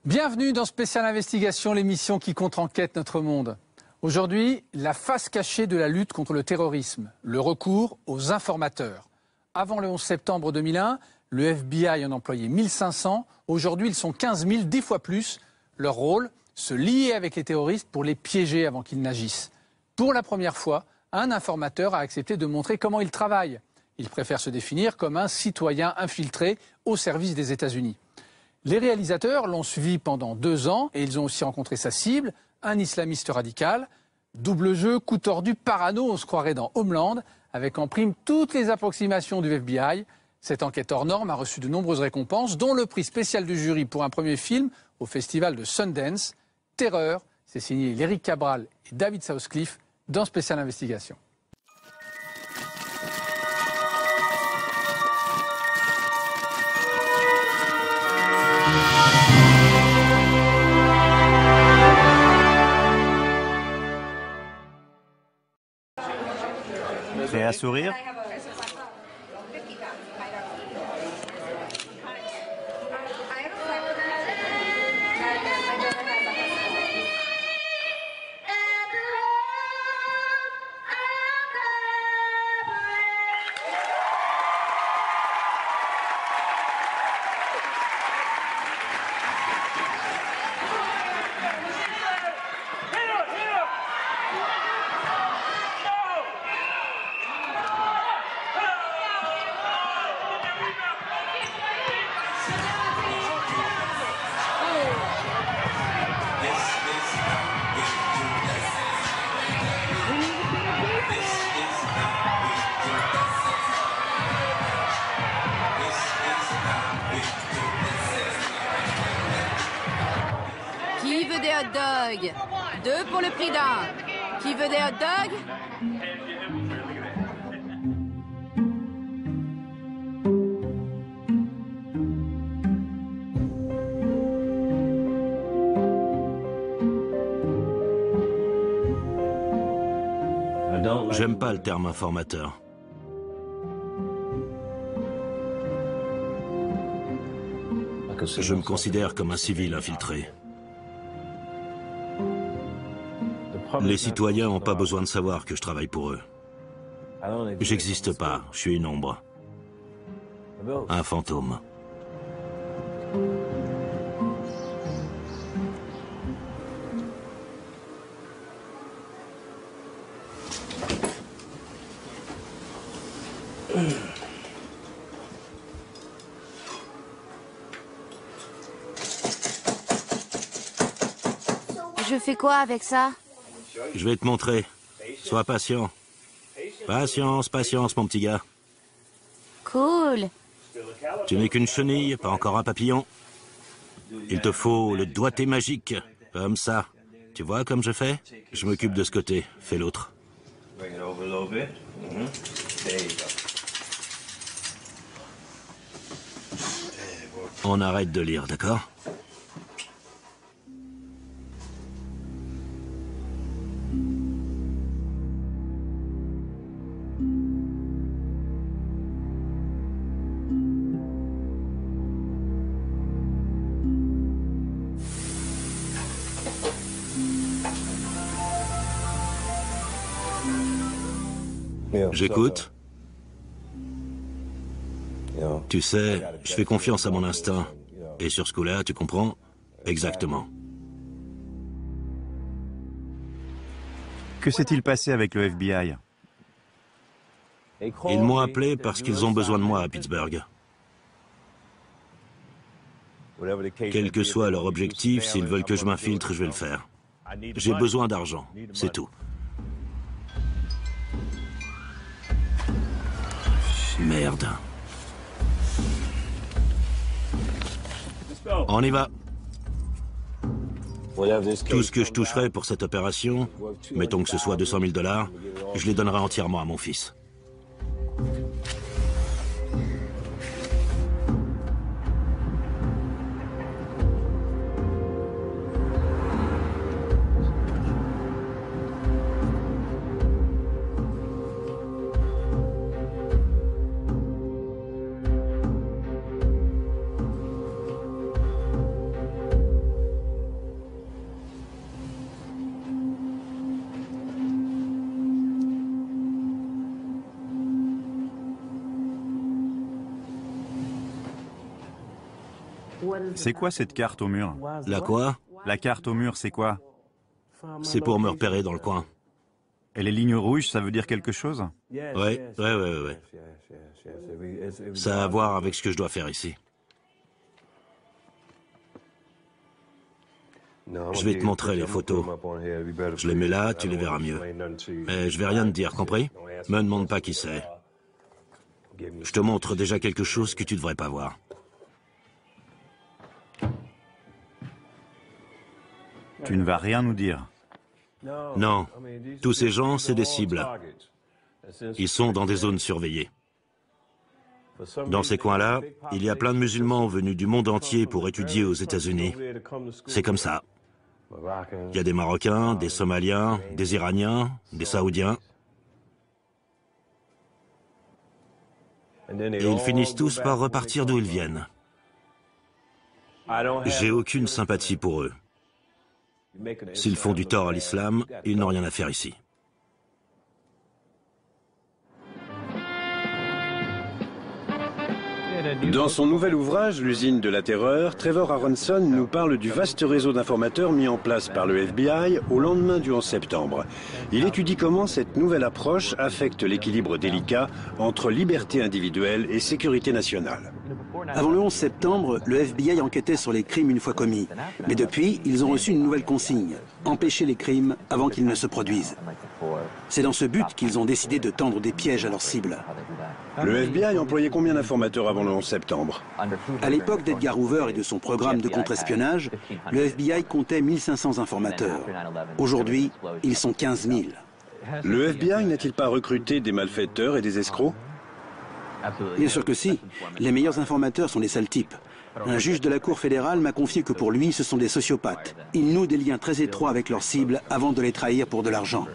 Bienvenue dans Spécial Investigation, l'émission qui contre-enquête notre monde. Aujourd'hui, la face cachée de la lutte contre le terrorisme, le recours aux informateurs. Avant le 11 septembre 2001, le FBI en employait 1500. Aujourd'hui, ils sont 15 000, 10 fois plus. Leur rôle, se lier avec les terroristes pour les piéger avant qu'ils n'agissent. Pour la première fois, un informateur a accepté de montrer comment il travaille. Il préfère se définir comme un citoyen infiltré au service des États-Unis. Les réalisateurs l'ont suivi pendant 2 ans et ils ont aussi rencontré sa cible, un islamiste radical. Double jeu, coup tordu, parano, on se croirait dans Homeland, avec en prime toutes les approximations du FBI. Cette enquête hors norme a reçu de nombreuses récompenses, dont le prix spécial du jury pour un premier film au festival de Sundance. Terreur, c'est signé Eric Cabral et David Southcliffe dans Spécial Investigation. Prêt à sourire? Qui veut des hot dogs? 2 pour le prix d'un. Qui veut des hot dogs? J'aime pas le terme informateur. Je me considère comme un civil infiltré. Les citoyens n'ont pas besoin de savoir que je travaille pour eux. J'existe pas, je suis une ombre. Un fantôme. Je fais quoi avec ça? Je vais te montrer. Sois patient. Patience, patience, mon petit gars. Cool. Tu n'es qu'une chenille, pas encore un papillon. Il te faut le doigté magique, comme ça. Tu vois comme je fais? Je m'occupe de ce côté, fais l'autre. On arrête de lire, d'accord? J'écoute. Tu sais, je fais confiance à mon instinct. Et sur ce coup-là, tu comprends? Exactement. Que s'est-il passé avec le FBI? Ils m'ont appelé parce qu'ils ont besoin de moi à Pittsburgh. Quel que soit leur objectif, s'ils veulent que je m'infiltre, je vais le faire. J'ai besoin d'argent, c'est tout. Merde. On y va. Tout ce que je toucherai pour cette opération, mettons que ce soit 200 000 $, je les donnerai entièrement à mon fils. C'est quoi cette carte au mur? La quoi? La carte au mur, c'est quoi? C'est pour me repérer dans le coin. Et les lignes rouges, ça veut dire quelque chose? Ouais. Ça a à voir avec ce que je dois faire ici. Je vais te montrer les photos. Je les mets là, tu les verras mieux. Mais je vais rien te dire, compris? Me demande pas qui c'est. Je te montre déjà quelque chose que tu devrais pas voir. Tu ne vas rien nous dire. Non, tous ces gens, c'est des cibles. Ils sont dans des zones surveillées. Dans ces coins-là, il y a plein de musulmans venus du monde entier pour étudier aux États-Unis. C'est comme ça. Il y a des Marocains, des Somaliens, des Iraniens, des Saoudiens. Et ils finissent tous par repartir d'où ils viennent. J'ai aucune sympathie pour eux. S'ils font du tort à l'islam, ils n'ont rien à faire ici. Dans son nouvel ouvrage, L'usine de la terreur, Trevor Aronson nous parle du vaste réseau d'informateurs mis en place par le FBI au lendemain du 11 septembre. Il étudie comment cette nouvelle approche affecte l'équilibre délicat entre liberté individuelle et sécurité nationale. Avant le 11 septembre, le FBI enquêtait sur les crimes une fois commis. Mais depuis, ils ont reçu une nouvelle consigne, empêcher les crimes avant qu'ils ne se produisent. C'est dans ce but qu'ils ont décidé de tendre des pièges à leurs cibles. Le FBI employait combien d'informateurs avant le 11 septembre? À l'époque d'Edgar Hoover et de son programme de contre-espionnage, le FBI comptait 1500 informateurs. Aujourd'hui, ils sont 15 000. Le FBI n'a-t-il pas recruté des malfaiteurs et des escrocs? Bien sûr que si. Les meilleurs informateurs sont les sales types. Un juge de la Cour fédérale m'a confié que pour lui, ce sont des sociopathes. Ils nouent des liens très étroits avec leurs cibles avant de les trahir pour de l'argent.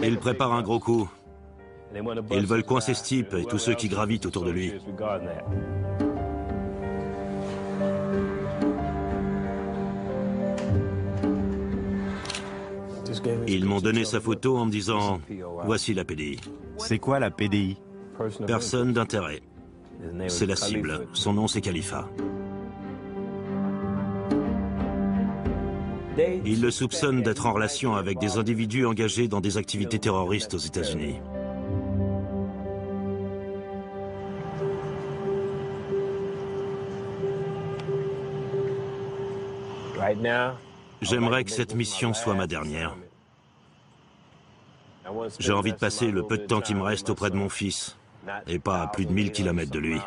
Ils préparent un gros coup. Ils veulent coincer ce type et tous ceux qui gravitent autour de lui. Ils m'ont donné sa photo en me disant « Voici la PDI ». C'est quoi la PDI? Personne d'intérêt. C'est la cible. Son nom, c'est Khalifa. Ils le soupçonnent d'être en relation avec des individus engagés dans des activités terroristes aux États-Unis. J'aimerais que cette mission soit ma dernière. J'ai envie de passer le peu de temps qui me reste auprès de mon fils, et pas à plus de 1000 kilomètres de lui.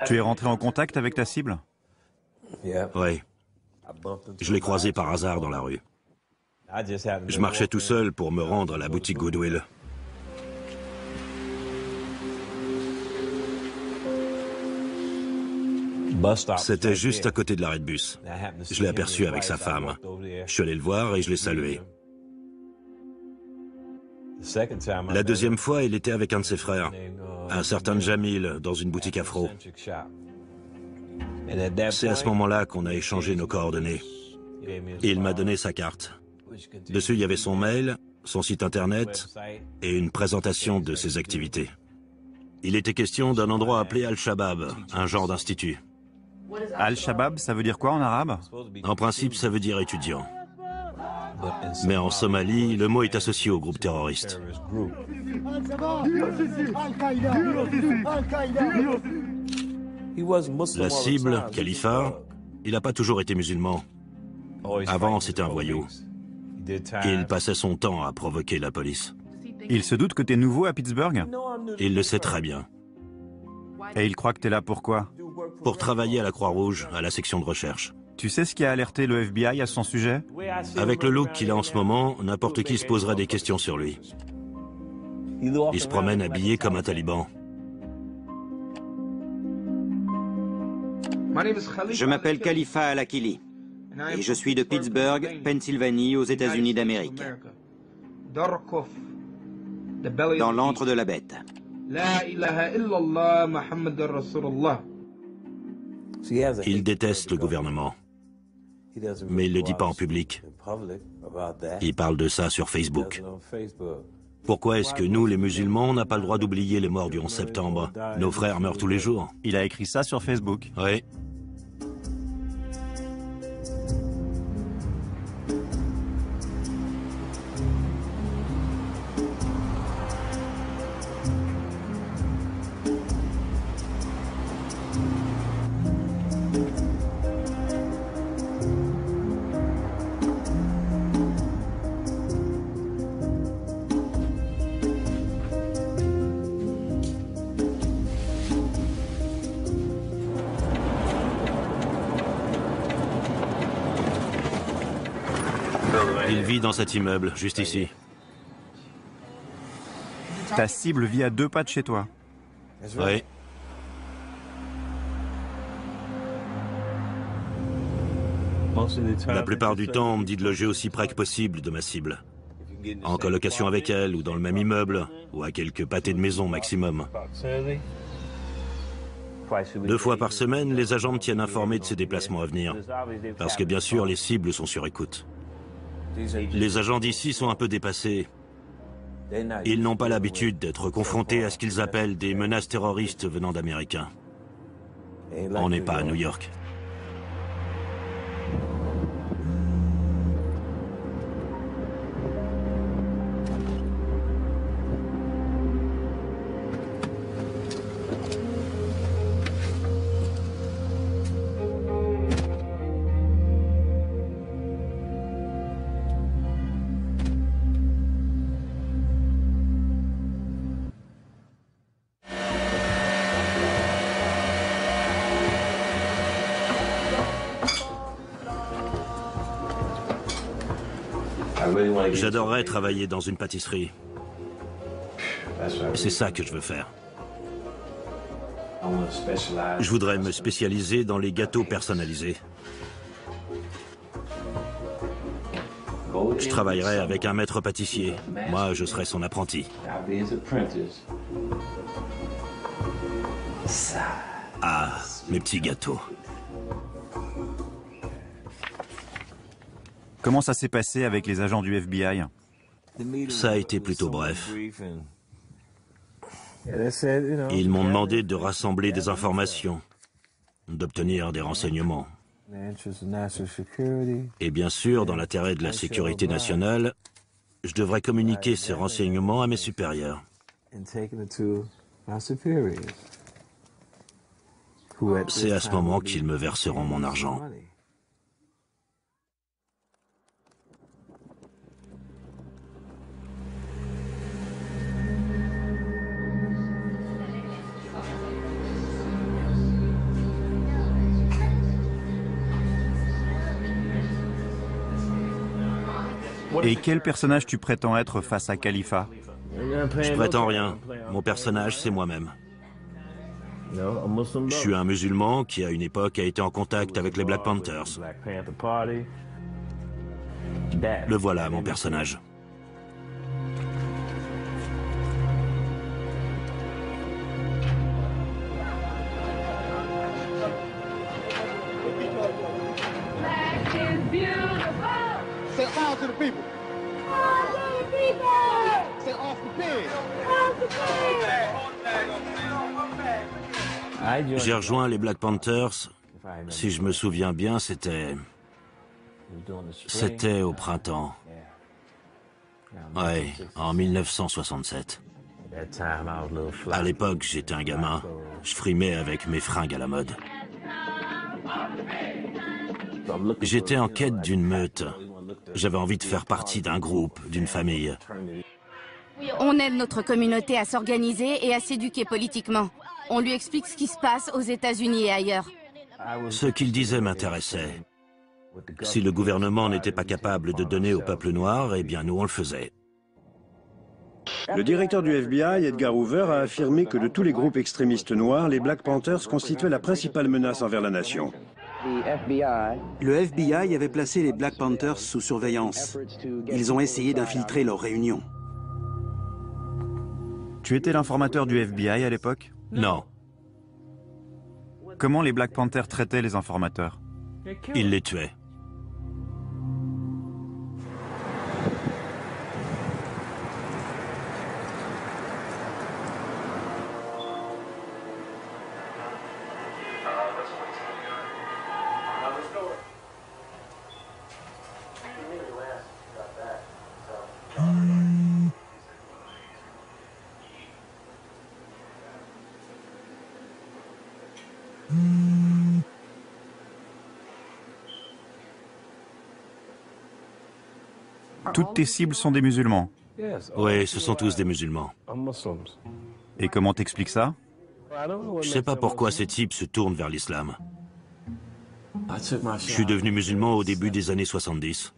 Tu es rentré en contact avec ta cible? Oui. Je l'ai croisé par hasard dans la rue. Je marchais tout seul pour me rendre à la boutique Goodwill. C'était juste à côté de l'arrêt de bus. Je l'ai aperçu avec sa femme. Je suis allé le voir et je l'ai salué. La deuxième fois, il était avec un de ses frères, un certain Jamil, dans une boutique afro. C'est à ce moment-là qu'on a échangé nos coordonnées. Il m'a donné sa carte. Dessus, il y avait son mail, son site internet et une présentation de ses activités. Il était question d'un endroit appelé Al-Shabaab, un genre d'institut. Al-Shabaab, ça veut dire quoi en arabe? En principe, ça veut dire étudiant. Mais en Somalie, le mot est associé au groupe terroriste. La cible, Khalifa, il n'a pas toujours été musulman. Avant, c'était un voyou. Il passait son temps à provoquer la police. Il se doute que t'es nouveau à Pittsburgh? Il le sait très bien. Et il croit que t'es là pourquoi? Pour travailler à la Croix-Rouge, à la section de recherche. Tu sais ce qui a alerté le FBI à son sujet? Avec le look qu'il a en ce moment, n'importe qui se poserait des questions sur lui. Il se promène habillé comme un taliban. Je m'appelle Khalifa Al-Akili et je suis de Pittsburgh, Pennsylvanie, aux États-Unis d'Amérique, dans l'antre de la bête. Il déteste le gouvernement, mais il ne le dit pas en public. Il parle de ça sur Facebook. Pourquoi est-ce que nous, les musulmans, on n'a pas le droit d'oublier les morts du 11 septembre? Nos frères meurent tous les jours. Il a écrit ça sur Facebook. Oui. Il vit dans cet immeuble, juste ici. Ta cible vit à 2 pas de chez toi. Oui. La plupart du temps, on me dit de loger aussi près que possible de ma cible. En colocation avec elle, ou dans le même immeuble, ou à quelques pâtés de maison maximum. 2 fois par semaine, les agents me tiennent informé de ses déplacements à venir. Parce que bien sûr, les cibles sont sur écoute. Les agents d'ici sont un peu dépassés. Ils n'ont pas l'habitude d'être confrontés à ce qu'ils appellent des menaces terroristes venant d'Américains. On n'est pas à New York. J'adorerais travailler dans une pâtisserie. C'est ça que je veux faire. Je voudrais me spécialiser dans les gâteaux personnalisés. Je travaillerais avec un maître pâtissier. Moi, je serais son apprenti. Ah, mes petits gâteaux. Comment ça s'est passé avec les agents du FBI? Ça a été plutôt bref. Ils m'ont demandé de rassembler des informations, d'obtenir des renseignements. Et bien sûr, dans l'intérêt de la sécurité nationale, je devrais communiquer ces renseignements à mes supérieurs. C'est à ce moment qu'ils me verseront mon argent. Et quel personnage tu prétends être face à Khalifa? Je prétends rien. Mon personnage, c'est moi-même. Je suis un musulman qui, à une époque, a été en contact avec les Black Panthers. Le voilà, mon personnage. Say all to the people. All to the people. Say off the pig. Off the pig. J'ai rejoint les Black Panthers, si je me souviens bien, c'était au printemps. Ouais, en 1967. À l'époque, j'étais un gamin. Je frimais avec mes fringues à la mode. J'étais en quête d'une meute. J'avais envie de faire partie d'un groupe, d'une famille. On aide notre communauté à s'organiser et à s'éduquer politiquement. On lui explique ce qui se passe aux États-Unis et ailleurs. Ce qu'il disait m'intéressait. Si le gouvernement n'était pas capable de donner au peuple noir, eh bien nous on le faisait. Le directeur du FBI, Edgar Hoover, a affirmé que de tous les groupes extrémistes noirs, les Black Panthers constituaient la principale menace envers la nation. Le FBI avait placé les Black Panthers sous surveillance. Ils ont essayé d'infiltrer leurs réunions. Tu étais l'informateur du FBI à l'époque? Non, Comment les Black Panthers traitaient les informateurs? ils les tuaient. Toutes tes cibles sont des musulmans. Oui, ce sont tous des musulmans. Et comment t'expliques ça? Je sais pas pourquoi ces types se tournent vers l'islam. Je suis devenu musulman au début des années 70.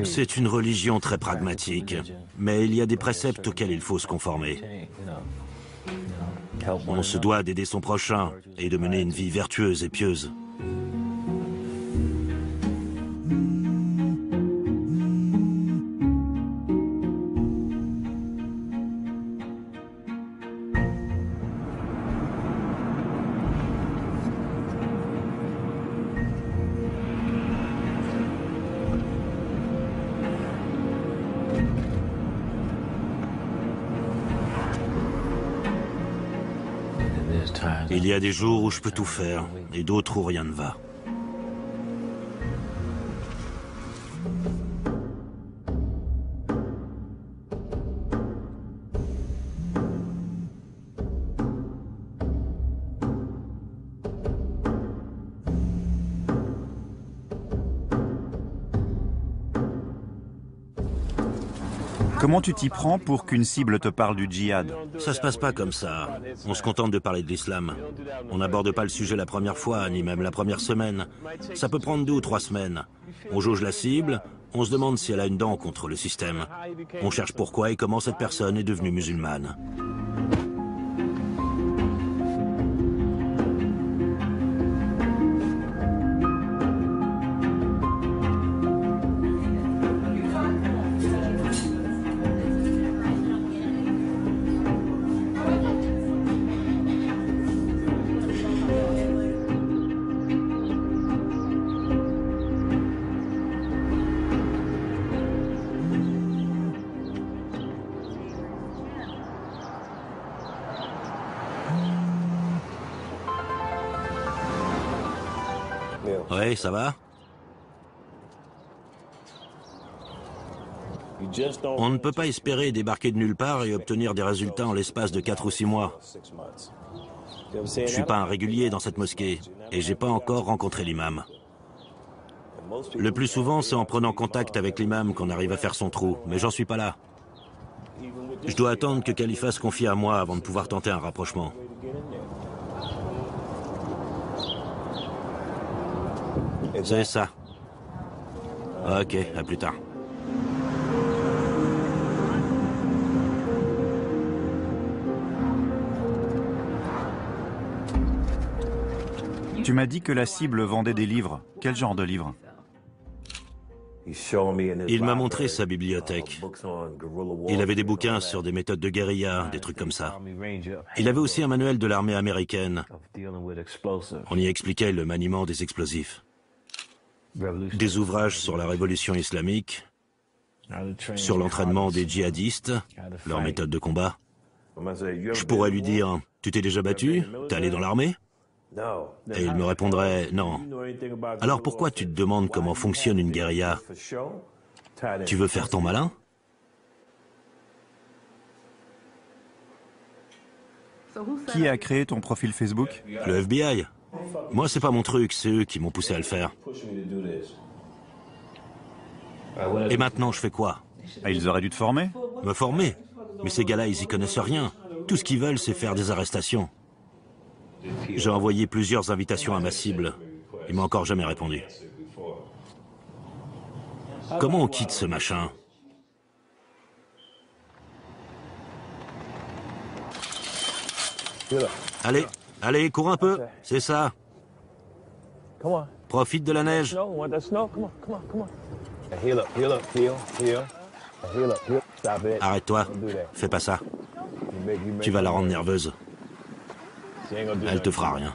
C'est une religion très pragmatique, mais il y a des préceptes auxquels il faut se conformer. On se doit d'aider son prochain et de mener une vie vertueuse et pieuse. Il y a des jours où je peux tout faire et d'autres où rien ne va. Comment tu t'y prends pour qu'une cible te parle du djihad? Ça se passe pas comme ça. On se contente de parler de l'islam. On n'aborde pas le sujet la première fois, ni même la première semaine. Ça peut prendre 2 ou 3 semaines. On jauge la cible, on se demande si elle a une dent contre le système. On cherche pourquoi et comment cette personne est devenue musulmane. Ouais, ça va? On ne peut pas espérer débarquer de nulle part et obtenir des résultats en l'espace de 4 ou 6 mois. Je suis pas un régulier dans cette mosquée et j'ai pas encore rencontré l'imam. Le plus souvent, c'est en prenant contact avec l'imam qu'on arrive à faire son trou, mais j'en suis pas là. Je dois attendre que Khalifa se confie à moi avant de pouvoir tenter un rapprochement. C'est ça. Ok, à plus tard. Tu m'as dit que la cible vendait des livres. Quel genre de livres? Il m'a montré sa bibliothèque. Il avait des bouquins sur des méthodes de guérilla, des trucs comme ça. Il avait aussi un manuel de l'armée américaine. On y expliquait le maniement des explosifs. Des ouvrages sur la révolution islamique, sur l'entraînement des djihadistes, leur méthode de combat. Je pourrais lui dire, tu t'es déjà battu? T'es allé dans l'armée? Et il me répondrait, non. Alors pourquoi tu te demandes comment fonctionne une guérilla? Tu veux faire ton malin? Qui a créé ton profil Facebook? Le FBI. Moi, c'est pas mon truc, c'est eux qui m'ont poussé à le faire. Et maintenant, je fais quoi? Ah, ils auraient dû te former? Me former? Mais ces gars-là, ils y connaissent rien. Tout ce qu'ils veulent, c'est faire des arrestations. J'ai envoyé plusieurs invitations à ma cible. Il m'a encore jamais répondu. Comment on quitte ce machin? Allez, allez, cours un peu. C'est ça. Profite de la neige. Arrête-toi. Fais pas ça. Tu vas la rendre nerveuse. Elle te fera rien.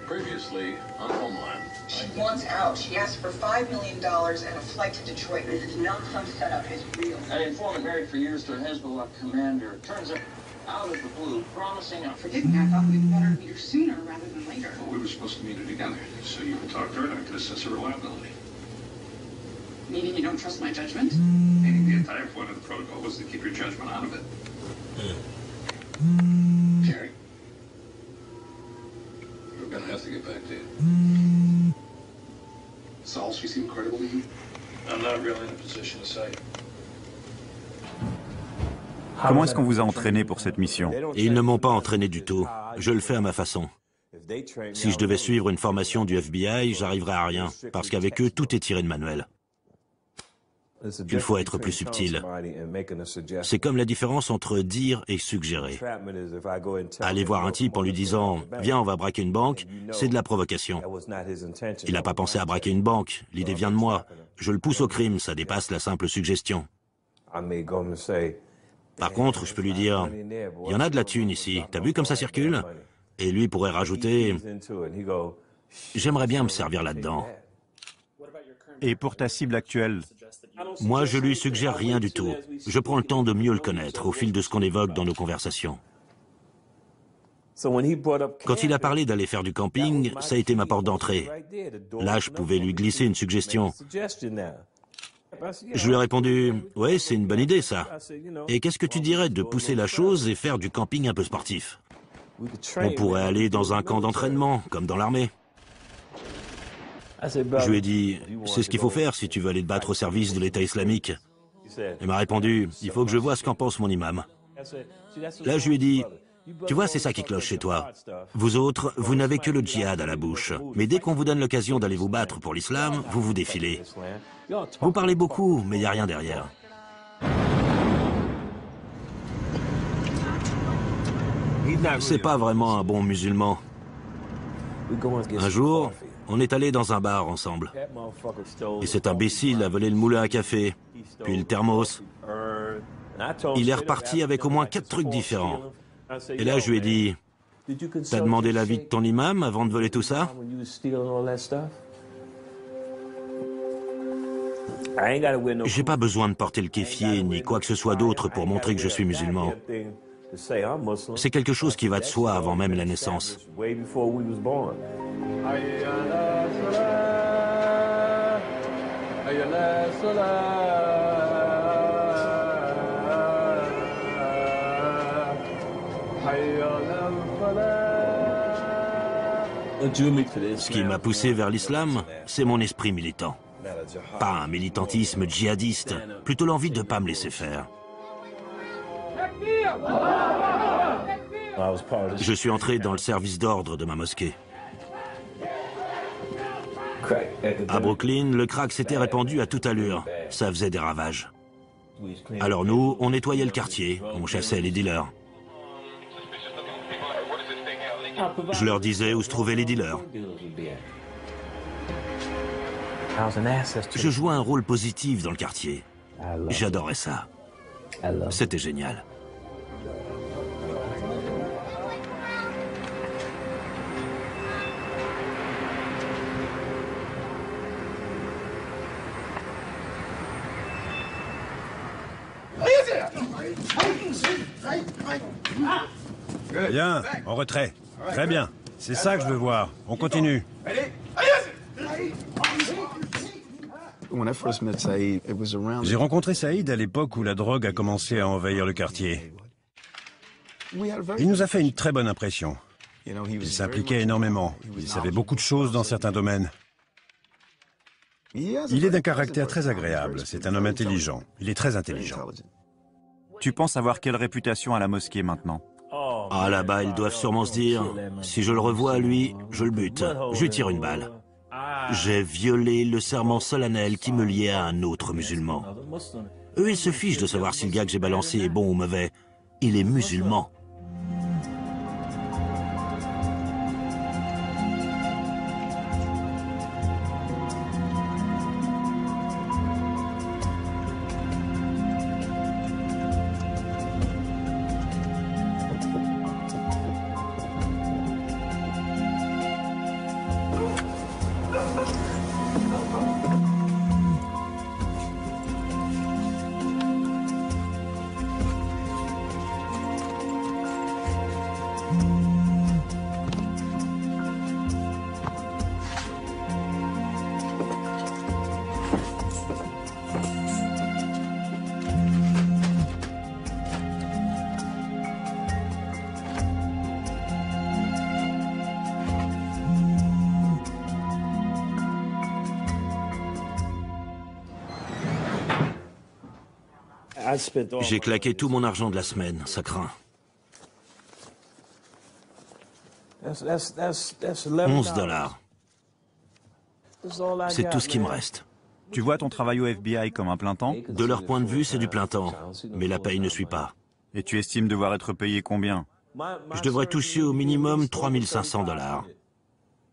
Previously on Homeland. She wants out. She asked for $5 million and a flight to Detroit. This is not some setup. It's real. An informant married for years to a Hezbollah commander turns up out of the blue, promising a... Forgive me, I thought we'd better meet her sooner rather than later. Well, we were supposed to meet her together, so you could talk to her and I could assess her reliability. Meaning you don't trust my judgment? Meaning the entire point of the protocol was to keep your judgment out of it. Jerry? We're gonna have to get back to you. Saul, she seemed credible to you? I'm not really in a position to say. Comment est-ce qu'on vous a entraîné pour cette mission? Et ils ne m'ont pas entraîné du tout. Je le fais à ma façon. Si je devais suivre une formation du FBI, j'arriverais à rien, parce qu'avec eux, tout est tiré de manuel. Il faut être plus subtil. C'est comme la différence entre dire et suggérer. Aller voir un type en lui disant « Viens, on va braquer une banque », c'est de la provocation. Il n'a pas pensé à braquer une banque, l'idée vient de moi. Je le pousse au crime, ça dépasse la simple suggestion. Par contre, je peux lui dire « Il y en a de la thune ici, t'as vu comme ça circule ?» Et lui pourrait rajouter « J'aimerais bien me servir là-dedans. » Et pour ta cible actuelle? Moi, je lui suggère rien du tout. Je prends le temps de mieux le connaître au fil de ce qu'on évoque dans nos conversations. Quand il a parlé d'aller faire du camping, ça a été ma porte d'entrée. Là, je pouvais lui glisser une suggestion. Je lui ai répondu « Ouais, c'est une bonne idée, ça. Et qu'est-ce que tu dirais de pousser la chose et faire du camping un peu sportif? On pourrait aller dans un camp d'entraînement, comme dans l'armée. » Je lui ai dit « C'est ce qu'il faut faire si tu veux aller te battre au service de l'État islamique. » Il m'a répondu « Il faut que je voie ce qu'en pense mon imam. » Là, je lui ai dit « Tu vois, c'est ça qui cloche chez toi. Vous autres, vous n'avez que le djihad à la bouche. Mais dès qu'on vous donne l'occasion d'aller vous battre pour l'islam, vous vous défilez. Vous parlez beaucoup, mais il n'y a rien derrière. » C'est pas vraiment un bon musulman. Un jour, on est allé dans un bar ensemble. Et cet imbécile a volé le moulin à café, puis le thermos. Il est reparti avec au moins 4 trucs différents. Et là, je lui ai dit, « T'as demandé l'avis de ton imam avant de voler tout ça ?» J'ai pas besoin de porter le kéfier ni quoi que ce soit d'autre pour montrer que je suis musulman. C'est quelque chose qui va de soi avant même la naissance. Ce qui m'a poussé vers l'islam, c'est mon esprit militant. Pas un militantisme djihadiste, plutôt l'envie de ne pas me laisser faire. Je suis entré dans le service d'ordre de ma mosquée. À Brooklyn, le crack s'était répandu à toute allure. Ça faisait des ravages. Alors nous, on nettoyait le quartier, on chassait les dealers. Je leur disais où se trouvaient les dealers. Je jouais un rôle positif dans le quartier. J'adorais ça. C'était génial. Bien, en retrait. Très bien. C'est ça que je veux voir. On continue. J'ai rencontré Saïd à l'époque où la drogue a commencé à envahir le quartier. Il nous a fait une très bonne impression. Il s'impliquait énormément. Il savait beaucoup de choses dans certains domaines. Il est d'un caractère très agréable. C'est un homme intelligent. Il est très intelligent. Tu penses avoir quelle réputation à la mosquée maintenant? Ah, là-bas, ils doivent sûrement se dire, si je le revois, lui, je le bute. Je lui tire une balle. J'ai violé le serment solennel qui me liait à un autre musulman. Eux, ils se fichent de savoir si le gars que j'ai balancé est bon ou mauvais. Il est musulman. J'ai claqué tout mon argent de la semaine, ça craint. 11 $. C'est tout ce qui me reste. Tu vois ton travail au FBI comme un plein temps? De leur point de vue, c'est du plein temps. Mais la paye ne suit pas. Et tu estimes devoir être payé combien? Je devrais toucher au minimum 3 500 $.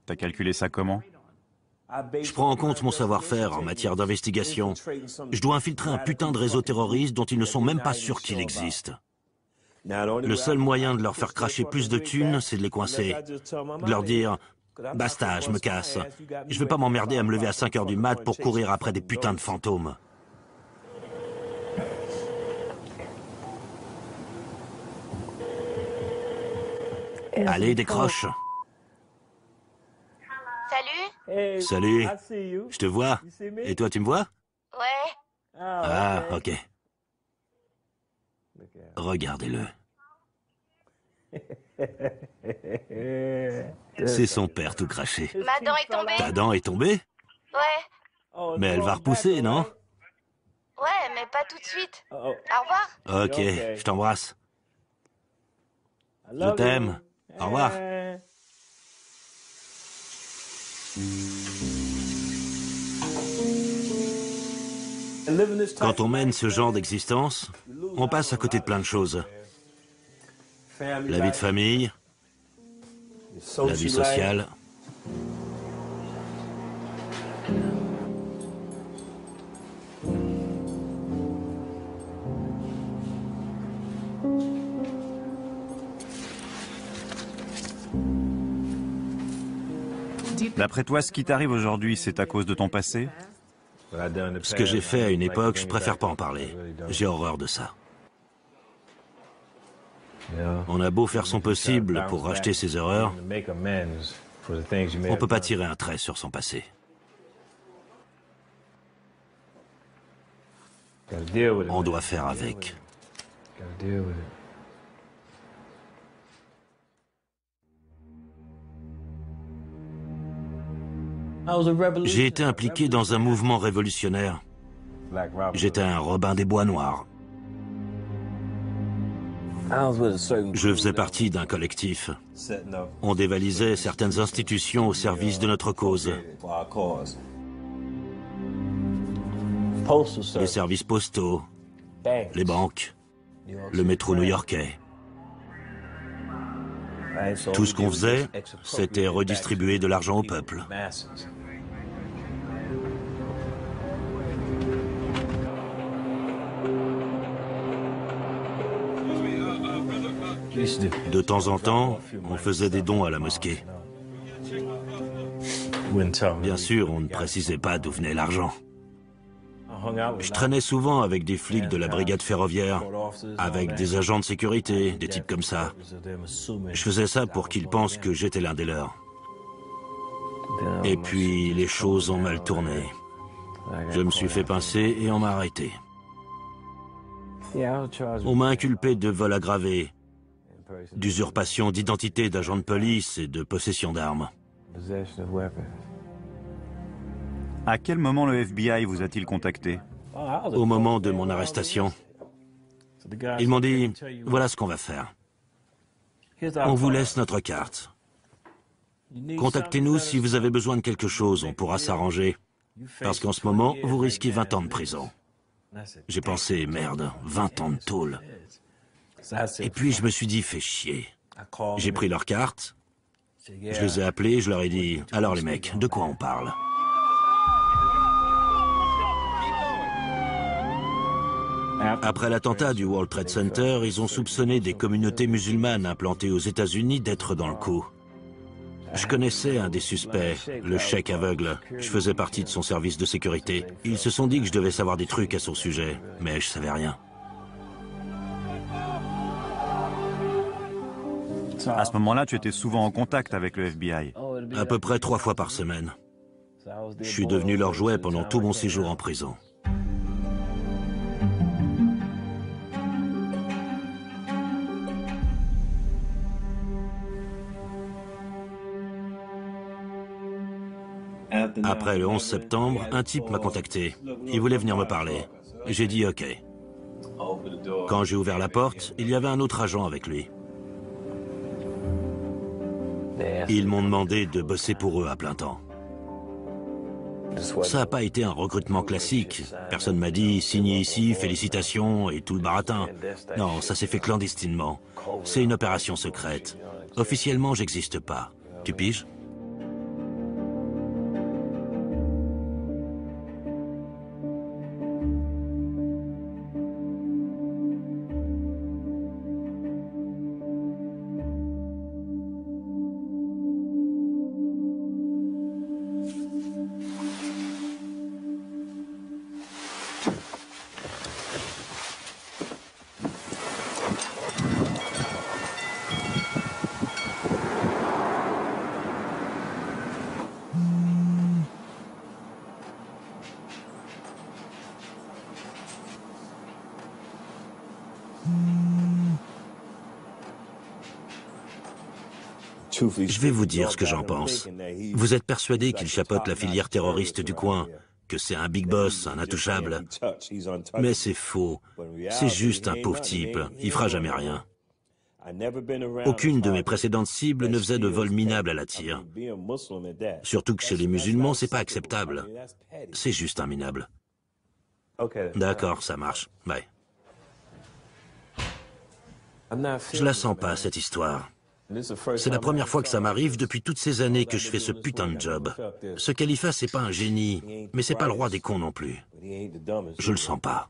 T'as calculé ça comment? Je prends en compte mon savoir-faire en matière d'investigation. Je dois infiltrer un putain de réseau terroriste dont ils ne sont même pas sûrs qu'il existe. Le seul moyen de leur faire cracher plus de thunes, c'est de les coincer. De leur dire « Basta, je me casse. Je vais pas m'emmerder à me lever à 5 h du mat pour courir après des putains de fantômes. » Allez, décroche. Salut. Salut. Je te vois. Et toi, tu me vois? Ouais. Ah, ok. Regardez-le. C'est son père tout craché. Ma dent est tombée. Ta dent est tombée? Ouais. Mais elle va repousser, non? Ouais, mais pas tout de suite. Au revoir. Ok, je t'embrasse. Je t'aime. Au revoir. Quand on mène ce genre d'existence, on passe à côté de plein de choses. La vie de famille, la vie sociale. D'après toi, ce qui t'arrive aujourd'hui, c'est à cause de ton passé? Ce que j'ai fait à une époque, je préfère pas en parler. J'ai horreur de ça. On a beau faire son possible pour racheter ses erreurs, on peut pas tirer un trait sur son passé. On doit faire avec. J'ai été impliqué dans un mouvement révolutionnaire. J'étais un Robin des Bois Noirs. Je faisais partie d'un collectif. On dévalisait certaines institutions au service de notre cause. Les services postaux, les banques, le métro new-yorkais. Tout ce qu'on faisait, c'était redistribuer de l'argent au peuple. De temps en temps, on faisait des dons à la mosquée. Bien sûr, on ne précisait pas d'où venait l'argent. Je traînais souvent avec des flics de la brigade ferroviaire, avec des agents de sécurité, des types comme ça. Je faisais ça pour qu'ils pensent que j'étais l'un des leurs. Et puis, les choses ont mal tourné. Je me suis fait pincer et on m'a arrêté. On m'a inculpé de vol aggravé, d'usurpation d'identité d'agent de police et de possession d'armes. À quel moment le FBI vous a-t-il contacté? Au moment de mon arrestation, ils m'ont dit, voilà ce qu'on va faire. On vous laisse notre carte. Contactez-nous si vous avez besoin de quelque chose, on pourra s'arranger. Parce qu'en ce moment, vous risquez 20 ans de prison. J'ai pensé, merde, 20 ans de tôle. Et puis je me suis dit, fais chier. J'ai pris leur carte, je les ai appelés, je leur ai dit, alors les mecs, de quoi on parle? Après l'attentat du World Trade Center, ils ont soupçonné des communautés musulmanes implantées aux États-Unis d'être dans le coup. Je connaissais un des suspects, le cheik aveugle. Je faisais partie de son service de sécurité. Ils se sont dit que je devais savoir des trucs à son sujet, mais je savais rien. À ce moment-là, tu étais souvent en contact avec le FBI. À peu près 3 fois par semaine. Je suis devenu leur jouet pendant tout mon séjour en prison. Après le 11 septembre, un type m'a contacté. Il voulait venir me parler. J'ai dit OK. Quand j'ai ouvert la porte, il y avait un autre agent avec lui. Ils m'ont demandé de bosser pour eux à plein temps. Ça n'a pas été un recrutement classique. Personne m'a dit « signez ici, félicitations » et tout le baratin. Non, ça s'est fait clandestinement. C'est une opération secrète. Officiellement, j'existe pas. Tu piges ? Je vais vous dire ce que j'en pense. Vous êtes persuadé qu'il chapeaute la filière terroriste du coin, que c'est un big boss, un intouchable. Mais c'est faux. C'est juste un pauvre type. Il fera jamais rien. Aucune de mes précédentes cibles ne faisait de vol minable à la tire. Surtout que chez les musulmans, c'est pas acceptable. C'est juste un minable. D'accord, ça marche. Bye. Je la sens pas, cette histoire. C'est la première fois que ça m'arrive depuis toutes ces années que je fais ce putain de job. Ce califat, c'est pas un génie, mais c'est pas le roi des cons non plus. Je le sens pas.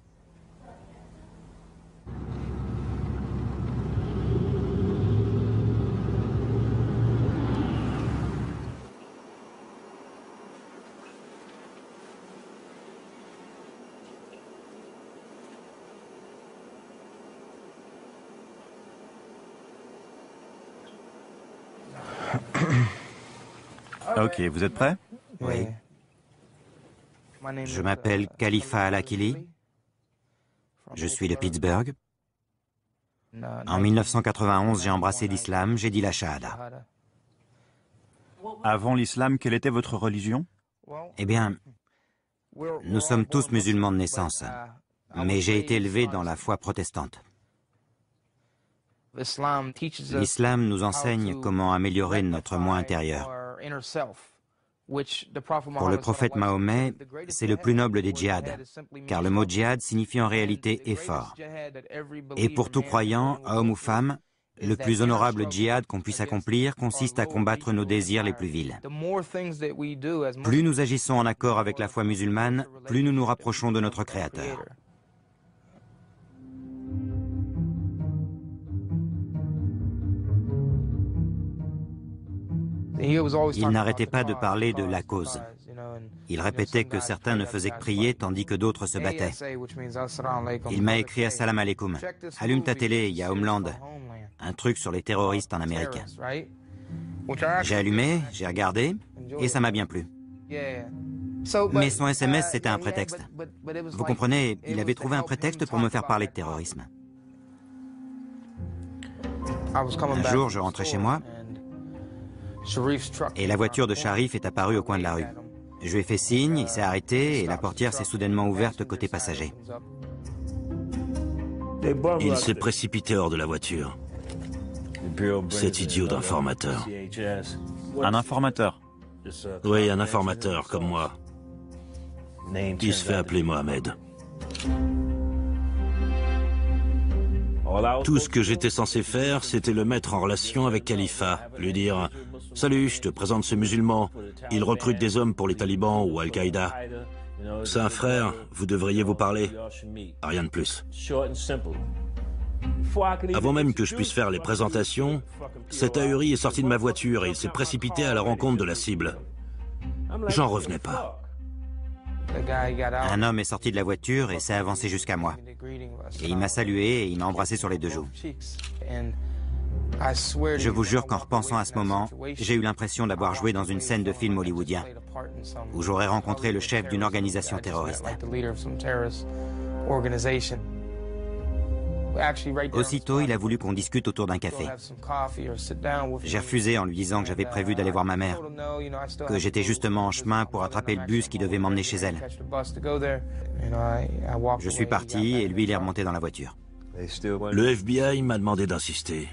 Ok, vous êtes prêts? Oui. Je m'appelle Khalifa Al-Akili. Je suis de Pittsburgh. En 1991, j'ai embrassé l'islam, j'ai dit la shahada. Avant l'islam, quelle était votre religion? Eh bien, nous sommes tous musulmans de naissance, mais j'ai été élevé dans la foi protestante. L'islam nous enseigne comment améliorer notre moi intérieur. Pour le prophète Mahomet, c'est le plus noble des djihad, car le mot djihad signifie en réalité effort. Et pour tout croyant, homme ou femme, le plus honorable djihad qu'on puisse accomplir consiste à combattre nos désirs les plus vils. Plus nous agissons en accord avec la foi musulmane, plus nous nous rapprochons de notre Créateur. Il n'arrêtait pas de parler de la cause. Il répétait que certains ne faisaient que prier tandis que d'autres se battaient. Il m'a écrit Assalamu alaikum. Allume ta télé, il y a Homeland. Un truc sur les terroristes en Amérique. J'ai allumé, j'ai regardé, et ça m'a bien plu. Mais son SMS, c'était un prétexte. Vous comprenez, il avait trouvé un prétexte pour me faire parler de terrorisme. Un jour, je rentrais chez moi et la voiture de Sharif est apparue au coin de la rue. Je lui ai fait signe, il s'est arrêté et la portière s'est soudainement ouverte côté passager. Il s'est précipité hors de la voiture. Cet idiot d'informateur. Un informateur? Oui, un informateur comme moi. Il se fait appeler Mohamed. Tout ce que j'étais censé faire, c'était le mettre en relation avec Khalifa, lui dire « Salut, je te présente ce musulman, il recrute des hommes pour les talibans ou Al-Qaïda. C'est un frère, vous devriez vous parler. Rien de plus. » Avant même que je puisse faire les présentations, cet ahuri est sorti de ma voiture et il s'est précipité à la rencontre de la cible. J'en revenais pas. Un homme est sorti de la voiture et s'est avancé jusqu'à moi. Et il m'a salué et il m'a embrassé sur les 2 joues. Je vous jure qu'en repensant à ce moment, j'ai eu l'impression d'avoir joué dans une scène de film hollywoodien, où j'aurais rencontré le chef d'une organisation terroriste. Aussitôt, il a voulu qu'on discute autour d'un café. J'ai refusé en lui disant que j'avais prévu d'aller voir ma mère, que j'étais justement en chemin pour attraper le bus qui devait m'emmener chez elle. Je suis parti et lui, il est remonté dans la voiture. Le FBI m'a demandé d'insister.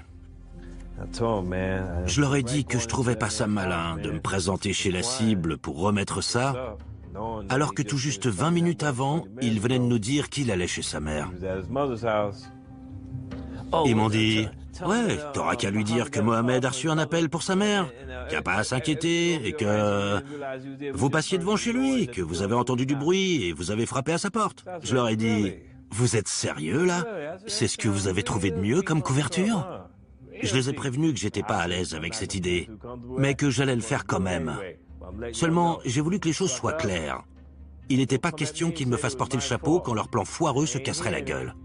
Je leur ai dit que je trouvais pas ça malin de me présenter chez la cible pour remettre ça, alors que tout juste 20 minutes avant, il venait de nous dire qu'il allait chez sa mère. Ils m'ont dit « Ouais, t'auras qu'à lui dire que Mohamed a reçu un appel pour sa mère, qu'il n'y a pas à s'inquiéter et que vous passiez devant chez lui, que vous avez entendu du bruit et vous avez frappé à sa porte. » Je leur ai dit « Vous êtes sérieux là? C'est ce que vous avez trouvé de mieux comme couverture ?» Je les ai prévenus que j'étais pas à l'aise avec cette idée, mais que j'allais le faire quand même. Seulement, j'ai voulu que les choses soient claires. Il n'était pas question qu'ils me fassent porter le chapeau quand leur plan foireux se casserait la gueule.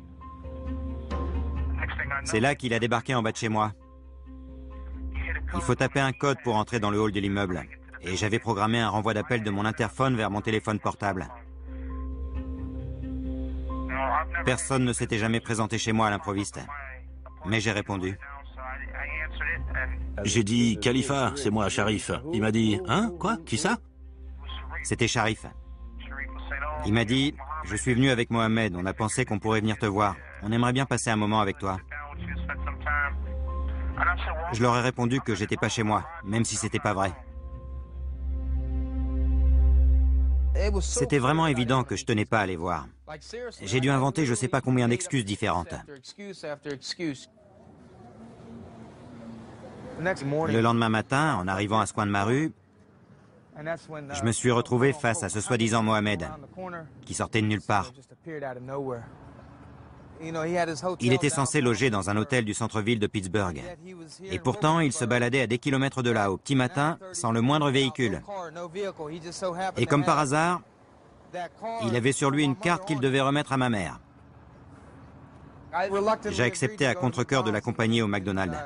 C'est là qu'il a débarqué en bas de chez moi. Il faut taper un code pour entrer dans le hall de l'immeuble. Et j'avais programmé un renvoi d'appel de mon interphone vers mon téléphone portable. Personne ne s'était jamais présenté chez moi à l'improviste. Mais j'ai répondu. J'ai dit « Khalifa, c'est moi, Sharif ». Il m'a dit « Hein? Quoi? Qui ça ?» C'était Sharif. Il m'a dit « Je suis venu avec Mohamed, on a pensé qu'on pourrait venir te voir. On aimerait bien passer un moment avec toi. » Je leur ai répondu que j'étais pas chez moi, même si c'était pas vrai. C'était vraiment évident que je tenais pas à les voir. J'ai dû inventer je sais pas combien d'excuses différentes. Le lendemain matin, en arrivant à ce coin de ma rue, je me suis retrouvé face à ce soi-disant Mohamed, qui sortait de nulle part. Il était censé loger dans un hôtel du centre-ville de Pittsburgh. Et pourtant, il se baladait à des kilomètres de là, au petit matin, sans le moindre véhicule. Et comme par hasard, il avait sur lui une carte qu'il devait remettre à ma mère. J'ai accepté à contre-cœur de l'accompagner au McDonald's.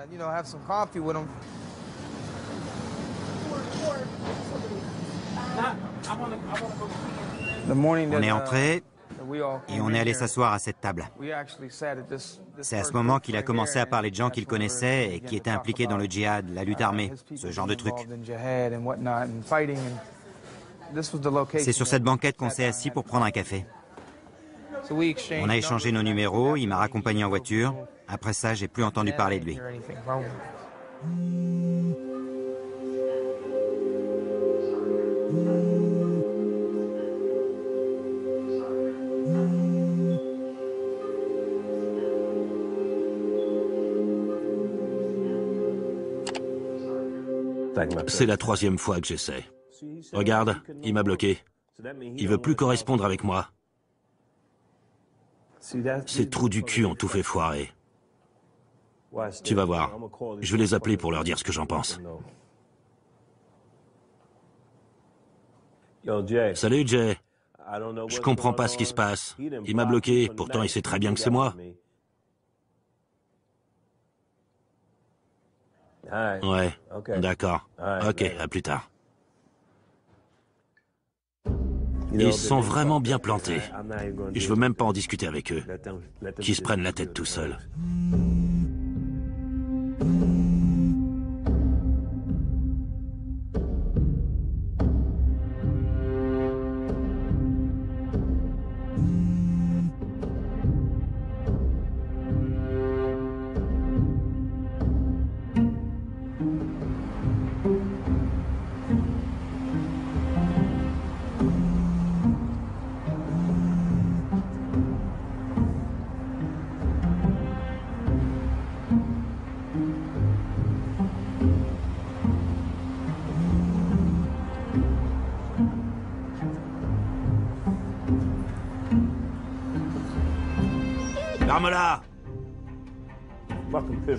On est entré et on est allé s'asseoir à cette table. C'est à ce moment qu'il a commencé à parler de gens qu'il connaissait et qui étaient impliqués dans le djihad, la lutte armée, ce genre de trucs. C'est sur cette banquette qu'on s'est assis pour prendre un café. On a échangé nos numéros, il m'a raccompagné en voiture. Après ça, j'ai plus entendu parler de lui. C'est la 3e fois que j'essaie. Regarde, il m'a bloqué. Il veut plus correspondre avec moi. Ces trous du cul ont tout fait foirer. Tu vas voir. Je vais les appeler pour leur dire ce que j'en pense. Salut Jay. Je comprends pas ce qui se passe. Il m'a bloqué, pourtant il sait très bien que c'est moi. Ouais, d'accord. Ok, à plus tard. Ils sont vraiment bien plantés. Et je veux même pas en discuter avec eux. Qu'ils se prennent la tête tout seuls. Ferme-la!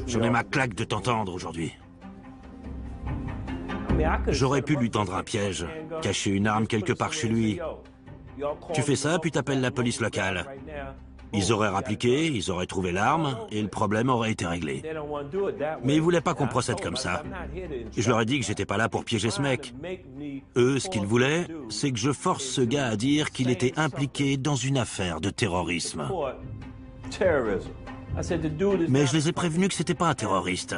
J'en ai ma claque de t'entendre aujourd'hui. J'aurais pu lui tendre un piège, cacher une arme quelque part chez lui. Tu fais ça, puis t'appelles la police locale. Ils auraient rappliqué, ils auraient trouvé l'arme, et le problème aurait été réglé. Mais ils voulaient pas qu'on procède comme ça. Je leur ai dit que j'étais pas là pour piéger ce mec. Eux, ce qu'ils voulaient, c'est que je force ce gars à dire qu'il était impliqué dans une affaire de terrorisme. Mais je les ai prévenus que c'était pas un terroriste.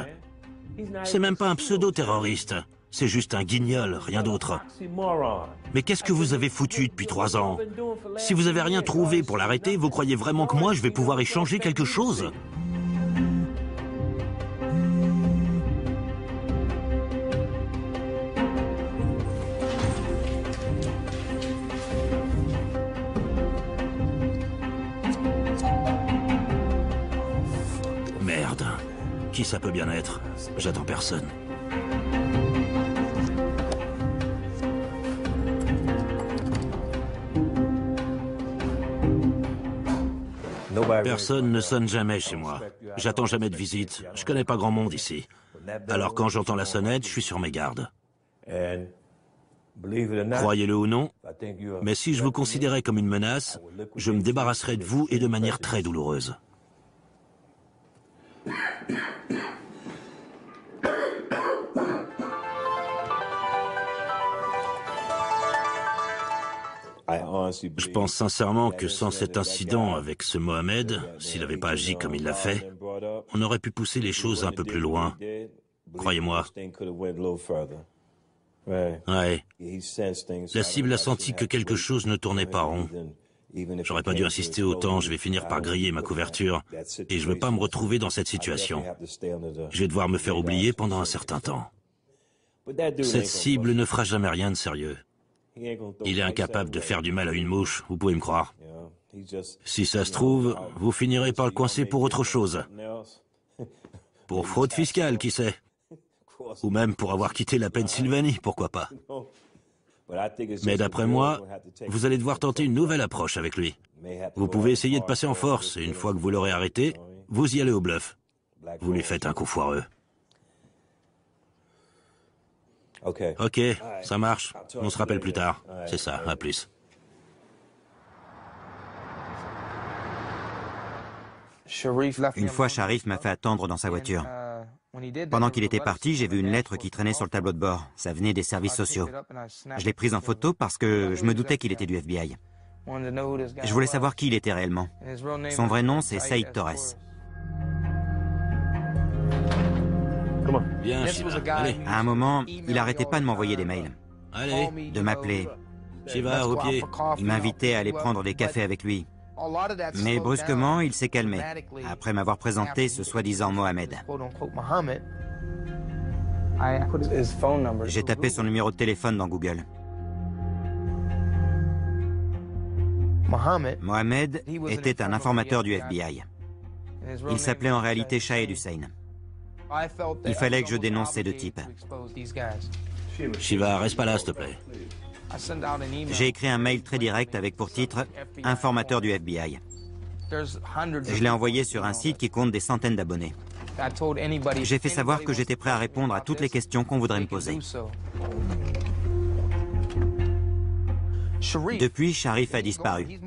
C'est même pas un pseudo-terroriste. C'est juste un guignol, rien d'autre. Mais qu'est-ce que vous avez foutu depuis 3 ans? Si vous avez rien trouvé pour l'arrêter, vous croyez vraiment que moi je vais pouvoir y changer quelque chose? Merde. Qui ça peut bien être? J'attends personne. Personne ne sonne jamais chez moi. J'attends jamais de visite. Je connais pas grand monde ici. Alors quand j'entends la sonnette, je suis sur mes gardes. Croyez-le ou non, mais si je vous considérais comme une menace, je me débarrasserais de vous et de manière très douloureuse. Je pense sincèrement que sans cet incident avec ce Mohamed, s'il n'avait pas agi comme il l'a fait, on aurait pu pousser les choses un peu plus loin. Croyez-moi. Ouais. La cible a senti que quelque chose ne tournait pas rond. J'aurais pas dû insister autant, je vais finir par griller ma couverture, et je veux pas me retrouver dans cette situation. Je vais devoir me faire oublier pendant un certain temps. Cette cible ne fera jamais rien de sérieux. Il est incapable de faire du mal à une mouche, vous pouvez me croire. Si ça se trouve, vous finirez par le coincer pour autre chose. Pour fraude fiscale, qui sait? Ou même pour avoir quitté la Pennsylvanie, pourquoi pas. Mais d'après moi, vous allez devoir tenter une nouvelle approche avec lui. Vous pouvez essayer de passer en force, et une fois que vous l'aurez arrêté, vous y allez au bluff. Vous lui faites un coup foireux. Ok, ça marche. On se rappelle plus tard. C'est ça, à plus. Une fois, Sharif m'a fait attendre dans sa voiture. Pendant qu'il était parti, j'ai vu une lettre qui traînait sur le tableau de bord. Ça venait des services sociaux. Je l'ai prise en photo parce que je me doutais qu'il était du FBI. Je voulais savoir qui il était réellement. Son vrai nom, c'est Saïd Torres. Viens, Shiva, allez. À un moment, il arrêtait pas de m'envoyer des mails, Allez, de m'appeler. Shiva, au pied. Il m'invitait à aller prendre des cafés avec lui. Mais brusquement, il s'est calmé, après m'avoir présenté ce soi-disant Mohamed. J'ai tapé son numéro de téléphone dans Google. Mohamed était un informateur du FBI. Il s'appelait en réalité Shahed Hussein. Il fallait que je dénonce ces deux types. Shiva, reste pas là, s'il te plaît. J'ai écrit un mail très direct avec pour titre « Informateur du FBI ». Je l'ai envoyé sur un site qui compte des centaines d'abonnés. J'ai fait savoir que j'étais prêt à répondre à toutes les questions qu'on voudrait me poser. Depuis, Sharif a disparu.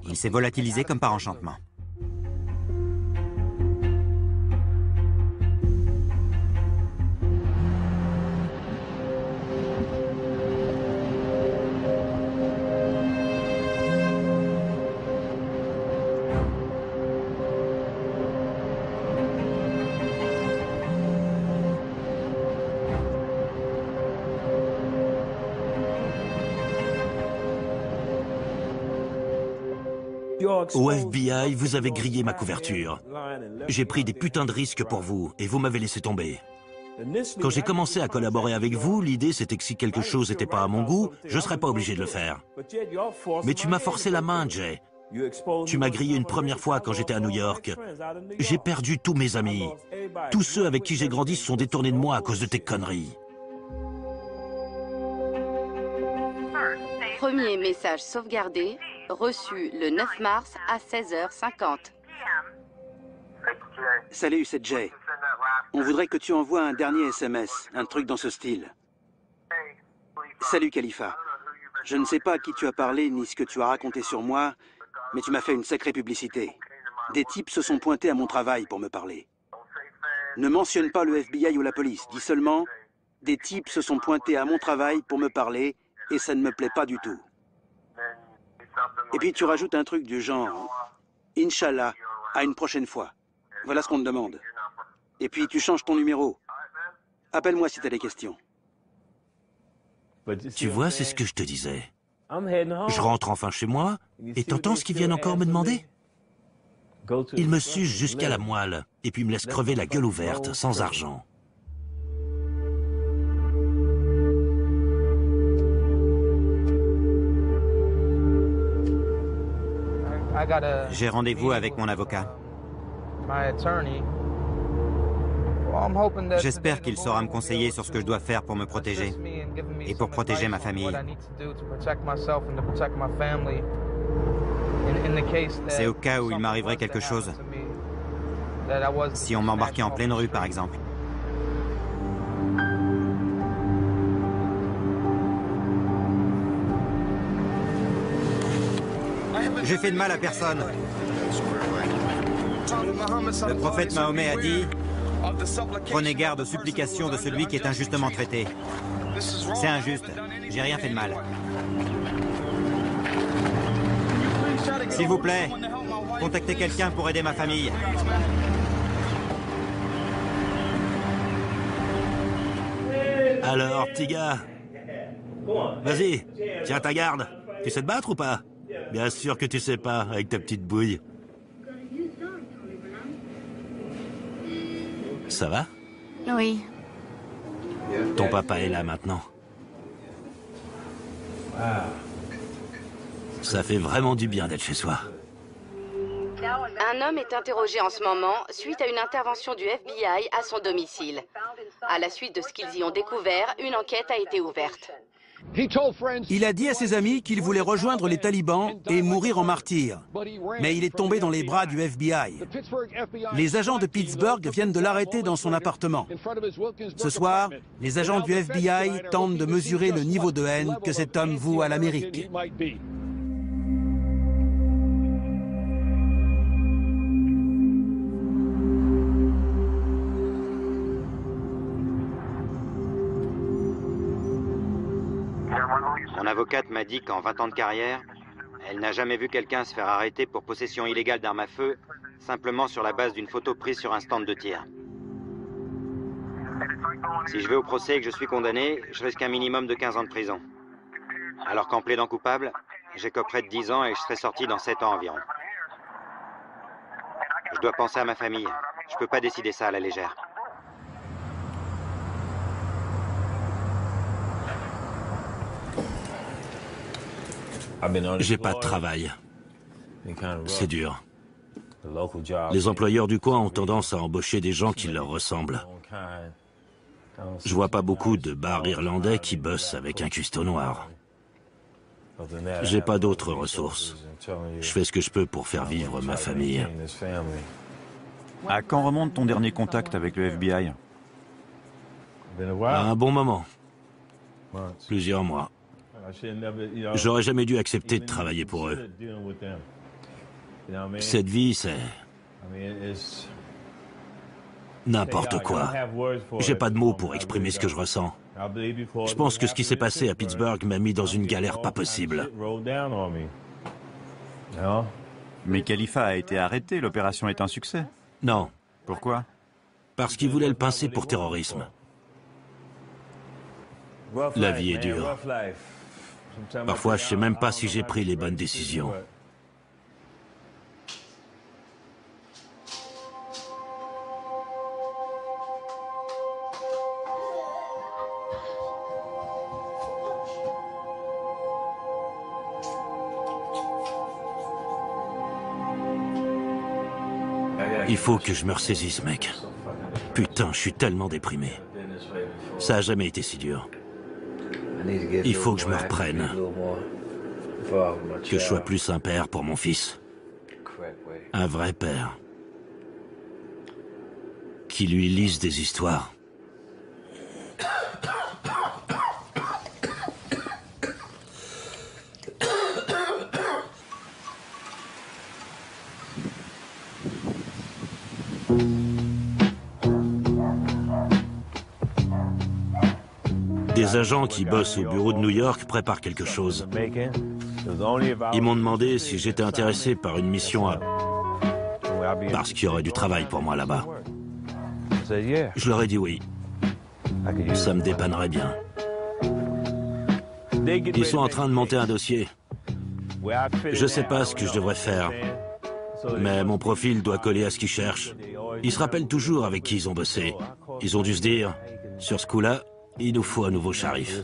Il s'est volatilisé comme par enchantement. Au FBI, vous avez grillé ma couverture. J'ai pris des putains de risques pour vous, et vous m'avez laissé tomber. Quand j'ai commencé à collaborer avec vous, l'idée c'était que si quelque chose n'était pas à mon goût, je ne serais pas obligé de le faire. Mais tu m'as forcé la main, Jay. Tu m'as grillé une première fois quand j'étais à New York. J'ai perdu tous mes amis. Tous ceux avec qui j'ai grandi se sont détournés de moi à cause de tes conneries. Premier message sauvegardé, reçu le 9 mars à 16h50. Salut, c'est Jay. On voudrait que tu envoies un dernier SMS, un truc dans ce style. Salut, Khalifa. Je ne sais pas à qui tu as parlé ni ce que tu as raconté sur moi, mais tu m'as fait une sacrée publicité. Des types se sont pointés à mon travail pour me parler. Ne mentionne pas le FBI ou la police, dis seulement « Des types se sont pointés à mon travail pour me parler et ça ne me plaît pas du tout. » Et puis tu rajoutes un truc du genre « Inch'Allah, à une prochaine fois. » Voilà ce qu'on te demande. Et puis tu changes ton numéro. Appelle-moi si tu as des questions. Tu vois, c'est ce que je te disais. Je rentre enfin chez moi, et t'entends ce qu'ils viennent encore me demander? Ils me sucent jusqu'à la moelle, et puis me laissent crever la gueule ouverte, sans argent. J'ai rendez-vous avec mon avocat. J'espère qu'il saura me conseiller sur ce que je dois faire pour me protéger et pour protéger ma famille. C'est au cas où il m'arriverait quelque chose. Si on m'embarquait en pleine rue, par exemple. J'ai fait de mal à personne. Le prophète Mahomet a dit « Prenez garde aux supplications de celui qui est injustement traité. » C'est injuste. J'ai rien fait de mal. S'il vous plaît, contactez quelqu'un pour aider ma famille. Alors, petit gars, vas-y, tiens ta garde. Tu sais te battre ou pas? Bien sûr que tu sais pas, avec ta petite bouille. Ça va? Oui. Ton papa est là maintenant. Ça fait vraiment du bien d'être chez soi. Un homme est interrogé en ce moment suite à une intervention du FBI à son domicile. À la suite de ce qu'ils y ont découvert, une enquête a été ouverte. Il a dit à ses amis qu'il voulait rejoindre les talibans et mourir en martyr. Mais il est tombé dans les bras du FBI. Les agents de Pittsburgh viennent de l'arrêter dans son appartement. Ce soir, les agents du FBI tentent de mesurer le niveau de haine que cet homme voue à l'Amérique. Mon avocate m'a dit qu'en 20 ans de carrière, elle n'a jamais vu quelqu'un se faire arrêter pour possession illégale d'armes à feu, simplement sur la base d'une photo prise sur un stand de tir. Si je vais au procès et que je suis condamné, je risque un minimum de 15 ans de prison. Alors qu'en plaidant coupable, j'écoperai de 10 ans et je serai sorti dans 7 ans environ. Je dois penser à ma famille. Je peux pas décider ça à la légère. J'ai pas de travail. C'est dur. Les employeurs du coin ont tendance à embaucher des gens qui leur ressemblent. Je vois pas beaucoup de bars irlandais qui bossent avec un cuistot noir. J'ai pas d'autres ressources. Je fais ce que je peux pour faire vivre ma famille. À quand remonte ton dernier contact avec le FBI? À un bon moment. Plusieurs mois. J'aurais jamais dû accepter de travailler pour eux. Cette vie, c'est n'importe quoi. J'ai pas de mots pour exprimer ce que je ressens. Je pense que ce qui s'est passé à Pittsburgh m'a mis dans une galère pas possible. Mais Khalifa a été arrêté, l'opération est un succès. Non. Pourquoi? Parce qu'ils voulaient le pincer pour terrorisme. La vie est dure. Parfois, je sais même pas si j'ai pris les bonnes décisions. Il faut que je me ressaisisse, mec. Putain, je suis tellement déprimé. Ça a jamais été si dur. Il faut que je me reprenne. Que je sois plus un père pour mon fils. Un vrai père. Qui lui lise des histoires. Des agents qui bossent au bureau de New York préparent quelque chose. Ils m'ont demandé si j'étais intéressé par une mission parce qu'il y aurait du travail pour moi là-bas. Je leur ai dit oui. Ça me dépannerait bien. Ils sont en train de monter un dossier. Je sais pas ce que je devrais faire, mais mon profil doit coller à ce qu'ils cherchent. Ils se rappellent toujours avec qui ils ont bossé. Ils ont dû se dire, sur ce coup-là, il nous faut un nouveau shérif.